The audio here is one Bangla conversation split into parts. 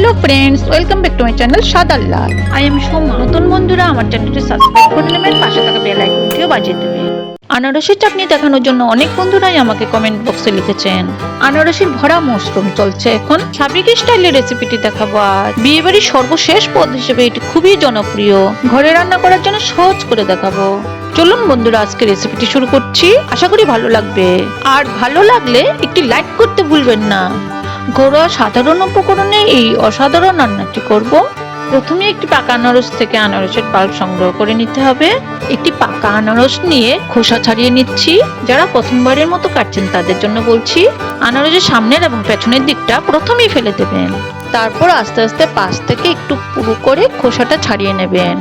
Hello friends, welcome back to my channel স্বাদ আহ্লাদ। I am Soma. নতুন বন্ধুরা আমার চ্যানেলটি সাবস্ক্রাইব করে নেবেন, পাশে থাকা বেল আইকনটিও বাজিয়ে দেবেন। আনারসের চাটনি দেখানোর জন্য অনেক বন্ধুরাই আমাকে কমেন্ট বক্সে লিখেছেন। আনারসের ভরা মৌসুম চলছে এখন। সাবেকি স্টাইলের রেসিপিটি দেখাবো আজ। বিয়েবাড়ির সর্বশেষ পদ হিসেবে এটি খুবই জনপ্রিয়। ঘরে রান্না করার জন্য সহজ করে দেখাবো। চলুন বন্ধুরা, আজকে রেসিপিটি শুরু করছি। আশা করি ভালো লাগবে। আর ভালো লাগলে একটি লাইক করতে ভুলবেন না। ঘরোয়া সাধারণ উপকরণে এই অসাধারণ রান্নাটি করব। প্রথমে একটি পাকা আনারস থেকে আনারসের পাল্প সংগ্রহ করে নিতে হবে। একটি পাকা আনারস নিয়ে খোসা ছাড়িয়ে নিচ্ছি। যারা প্রথমবারের মতো কাটছেন তাদের জন্য বলছি, আনারসের সামনের এবং পেছনের দিকটা প্রথমেই ফেলে দেবেন। তারপর আস্তে আস্তে পাশ থেকে একটু পুরু করে খোসাটা ছাড়িয়ে নেবেন।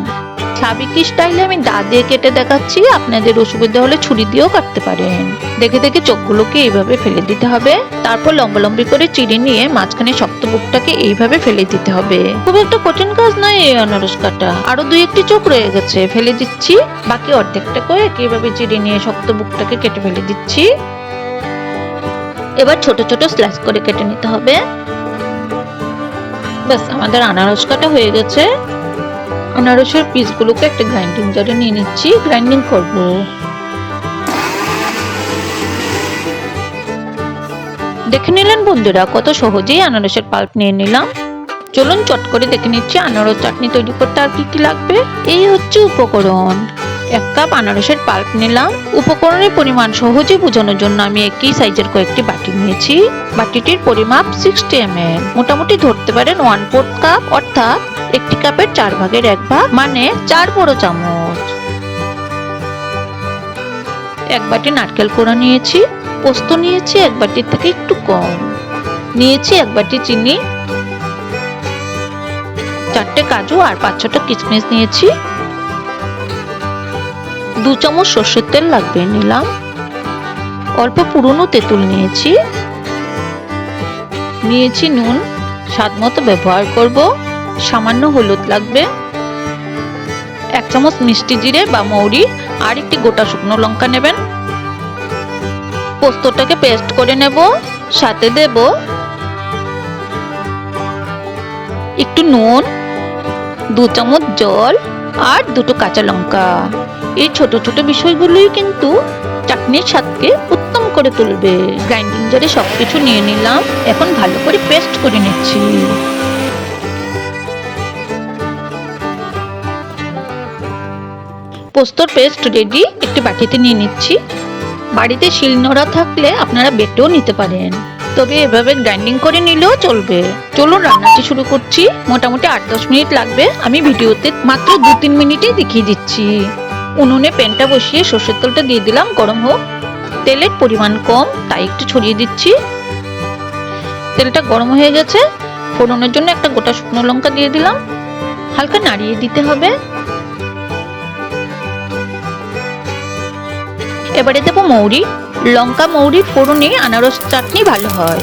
সাবেকি স্টাইলে আমি দা দিয়ে কেটে দেখাচ্ছি, আপনাদের অসুবিধা হলে ছুরি দিয়েও কাটতে পারেন। দেখে দেখে চোখগুলোকে এইভাবে ফেলে দিতে হবে। তারপর লম্বা লম্বি করে চিড়ে নিয়ে মাঝখানে শক্ত বুকটাকে এইভাবে ফেলে দিতে হবে। খুব একটা কঠিন কাজ নয় এই আনারস কাটা। আরো দুই একটি চোখ রয়ে গেছে, ফেলে দিচ্ছি। বাকি অর্ধেকটা করে এইভাবে চিড়ে নিয়ে শক্ত বুকটাকে কেটে ফেলে দিচ্ছি। এবার ছোট ছোট স্লাইস করে কেটে নিতে হবে। ব্যাস, আমাদের আনারস কাটা হয়ে গেছে। আনারসের পিসগুলোকে একটা গ্রাইন্ডিং জারে নিয়ে নিচ্ছি, গ্রাইন্ডিং করব। দেখে নিলেন বন্ধুরা, কত সহজেই আনারসের পাল্প নিয়ে নিলাম। চলুন চট করে দেখে নিচ্ছি আনারস চাটনি তৈরি করতে আর কি কি লাগবে। এই হচ্ছে উপকরণ। 1 কাপ আনারসের পাল্প নিলাম। উপকরণের পরিমাণ সহজে বোঝানোর জন্য আমি একই সাইজের কয়েকটি বাটি নিয়েছি। বাটিটির পরিমাপ 60 ml। মোটামুটি ধরতে পারেন 1/4 কাপ, অর্থাৎ একটি কাপের 4 ভাগের 1 ভাগ, মানে 4 বড় চামচ। 1 বাটি নারকেল কোড়া নিয়েছি। পোস্ত নিয়েছি 1 বাটির থেকে একটু কম। নিয়েছি 1 বাটি চিনি। 4টে কাজু আর 5-6টা কিশমিশ নিয়েছি। 2 চামচ সরষের তেল লাগবে, নিলাম। অল্প পুরনো তেঁতুল নিয়েছি। নিয়েছি নুন, স্বাদ মতো ব্যবহার করব। সামান্য হলুদ লাগবে। 1 চামচ মিষ্টি জিরে বা মৌরি আর একটি গোটা শুকনো লঙ্কা নেবেন। পোস্তটাকে পেস্ট করে নেব। সাথে দেব একটু নুন, 2 চামচ জল আর 2টো কাঁচা লঙ্কা। এই ছোট ছোট বিষয়গুলোই কিন্তু চাটনির স্বাদকে উত্তম করে তুলবে। গ্রাইন্ডিং জারে সবকিছু নিয়ে নিলাম। এখন ভালো করে পেস্ট করে নিচ্ছি। পোস্তর পেস্ট রেডি। একটি বাটিতে নিয়ে নিচ্ছি। বাড়িতে শিলনোড়া থাকলে আপনারা বেটেও নিতে পারেন, তবে এভাবে গ্রাইন্ডিং করে নিলেও চলবে। চলুন রান্নাটি শুরু করছি। মোটামুটি 8-10 মিনিট লাগবে। আমি ভিডিওতে মাত্র 2-3 মিনিটেই দেখিয়ে দিচ্ছি। উনুনে প্যানটা বসিয়ে সরষের তেলটা দিয়ে দিলাম, গরম হোক। তেলের পরিমাণ কম, তাই একটু ছড়িয়ে দিচ্ছি। তেলটা গরম হয়ে গেছে। ফোড়নের জন্য একটা গোটা শুকনো লঙ্কা দিয়ে দিলাম। হালকা নাড়িয়ে দিতে হবে। এবারে দেব মৌরি। লঙ্কা মৌরি ফোড়নে আনারস চাটনি ভালো হয়।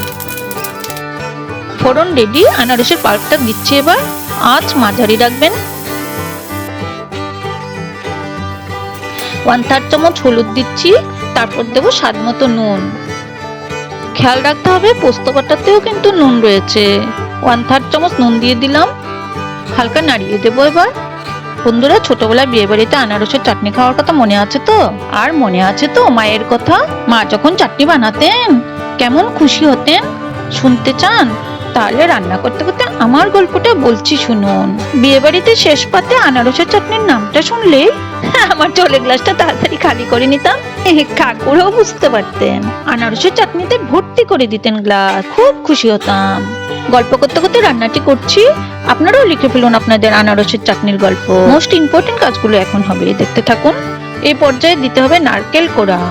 ফোড়ন রেডি। আনারসের পাল্পটা দিচ্ছি এবার। আঁচ মাঝারি রাখবেন। 1/3 চামচ হলুদ দিচ্ছি। তারপর দেব স্বাদ মতো নুন। খেয়াল রাখতে হবে পোস্ত বাটাতেও কিন্তু নুন রয়েছে। 1/3 চামচ নুন দিয়ে দিলাম। হালকা নাড়িয়ে দেবো এবার। বন্ধুরা, ছোটবেলায় বিয়ে বাড়িতে আনারসের চাটনি খাওয়ার কথা মনে আছে তো? আর মনে আছে তো মায়ের কথা? মা যখন চাটনি বানাতেন কেমন খুশি হতেন। শুনতে চান? তাহলে রান্না করতে করতে আমার গল্পটা বলছি, শুনুন। বিয়ে বাড়িতে শেষ পাতে আনারসের চাটনির নামটা শুনলে আমার জলের গ্লাসটা তাড়াতাড়ি খালি করে নিতাম। কাকুরাও বুঝতে পারতেন। আনারসের চাটনিতে ভর্তি করে দিতেন গ্লাস। খুব খুশি হতাম। গল্প করতে করতে রান্নাটি করছি। আপনারাও লিখে ফেলুন আপনাদের আনারসের চাটনির গল্প। মোস্ট ইম্পর্টেন্ট কাজগুলো এখন হবে, দেখতে থাকুন। এই পর্যায়ে দিতে হবে নারকেল কোড়া।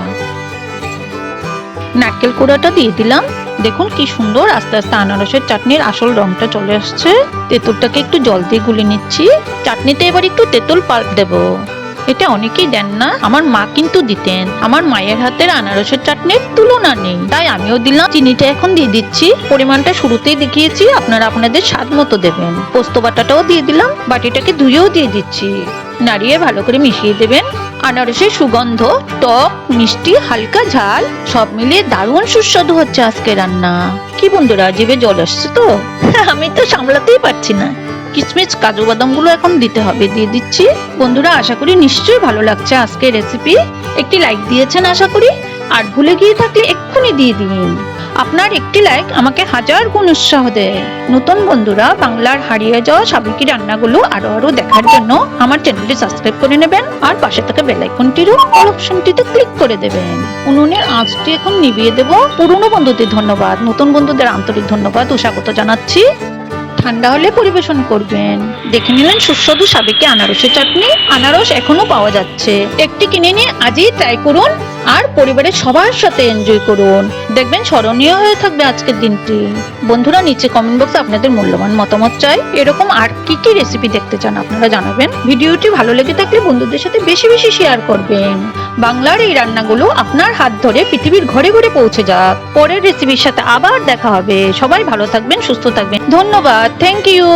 নারকেল কোড়াটা দিয়ে দিলাম। দেখুন কি সুন্দর আস্তে আস্তে আনারসের চাটনির আসল রংটা চলে আসছে। তেঁতুলটাকে একটু জল দিয়ে গুলে নিচ্ছি। চাটনিতে এবার একটু তেঁতুল পাল্প দেব। এটা অনেকেই দেন না, আমার মা কিন্তু দিতেন। আমার মায়ের হাতের আনারসের চাটনির তুলনা নেই, তাই আমিও দিলাম। চিনিটা এখন দিয়ে দিচ্ছি। পরিমাণটা শুরুতেই দেখিয়েছি, আপনারা আপনাদের স্বাদ মতো দেবেন। পোস্ত বাটাটাও দিয়ে দিলাম। বাটিটাকে ধুয়েও দিয়ে দিচ্ছি। নাড়িয়ে ভালো করে মিশিয়ে দেবেন। আনারসের সুগন্ধ, টক, মিষ্টি, হালকা ঝাল সব মিলিয়ে দারুণ সুস্বাদু হচ্ছে আজকে রান্না। কি বন্ধুরা, জিভে জল আসছে তো? আমি তো সামলাতেই পারছি না। কিশমিশ, কাজু বাদাম গুলো এখন দিতে হবে, দিয়ে দিচ্ছি। বন্ধুরা, আশা করি নিশ্চয়ই ভালো লাগছে আজকের রেসিপি। একটি লাইক দিয়েছেন আশা করি, আর ভুলে গিয়ে থাকলে এক্ষুনি দিয়ে দিন। আপনার একটি লাইক আমাকে 1000 গুণ উৎসাহ দেয়। নতুন বন্ধুরা বাংলার হারিয়ে যাওয়া সাবেকি রান্নাগুলো আরো দেখার জন্য আমার চ্যানেলটি সাবস্ক্রাইব করে নেবেন, আর পাশে থাকা বেল আইকনটিরও অল অপশনটিতে ক্লিক করে দেবেন। উনুনের আঁচটি এখন নিভিয়ে দেব। পুরনো বন্ধুদের ধন্যবাদ, নতুন বন্ধুদের আন্তরিক ধন্যবাদ ও স্বাগত জানাচ্ছি। ঠান্ডা হলে পরিবেশন করবেন। দেখে নিলেন সুস্বাদু সাবেকি আনারসের চাটনি। আনারস এখনো পাওয়া যাচ্ছে, একটি কিনে নিয়ে আজই ট্রাই করুন আর পরিবারের সবার সাথে এনজয় করুন। দেখবেন স্মরণীয় হয়ে থাকবে আজকের দিনটি। বন্ধুরা, নিচে কমেন্ট বক্সে আপনাদের মূল্যবান মতামত চাই। এরকম আর কি কি রেসিপি দেখতে চান আপনারা জানাবেন। ভিডিওটি ভালো লেগে থাকলে বন্ধুদের সাথে বেশি বেশি শেয়ার করবেন। বাংলার এই রান্নাগুলো আপনার হাত ধরে পৃথিবীর ঘরে ঘরে পৌঁছে যাক। পরের রেসিপির সাথে আবার দেখা হবে। সবাই ভালো থাকবেন, সুস্থ থাকবেন। ধন্যবাদ, থ্যাংক ইউ।